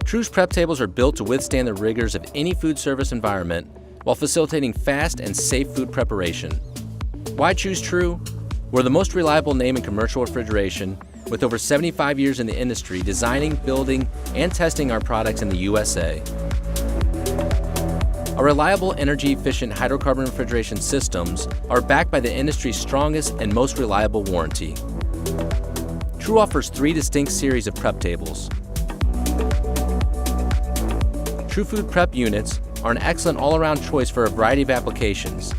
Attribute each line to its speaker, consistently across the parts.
Speaker 1: True's prep tables are built to withstand the rigors of any food service environment while facilitating fast and safe food preparation. Why choose True? We're the most reliable name in commercial refrigeration, with over 75 years in the industry designing, building, and testing our products in the USA. Our reliable, energy-efficient hydrocarbon refrigeration systems are backed by the industry's strongest and most reliable warranty. True offers 3 distinct series of prep tables. True Food Prep units are an excellent all-around choice for a variety of applications.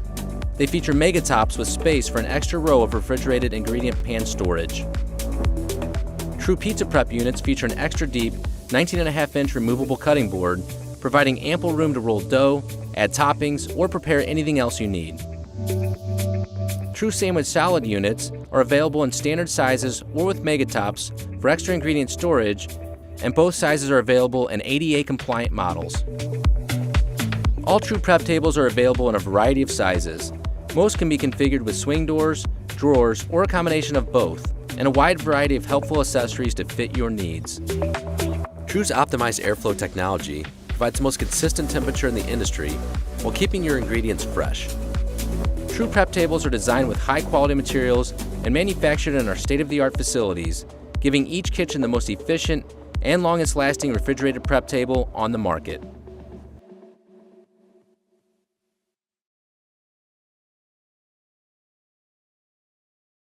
Speaker 1: They feature mega tops with space for an extra row of refrigerated ingredient pan storage. True Pizza Prep units feature an extra deep 19.5-inch removable cutting board, providing ample room to roll dough, add toppings, or prepare anything else you need. True Sandwich Salad units are available in standard sizes or with mega tops for extra ingredient storage, and both sizes are available in ADA-compliant models. All True Prep tables are available in a variety of sizes. Most can be configured with swing doors, drawers, or a combination of both, and a wide variety of helpful accessories to fit your needs. True's optimized airflow technology provides the most consistent temperature in the industry while keeping your ingredients fresh. True Prep tables are designed with high-quality materials and manufactured in our state-of-the-art facilities, giving each kitchen the most efficient and longest-lasting refrigerated prep table on the market.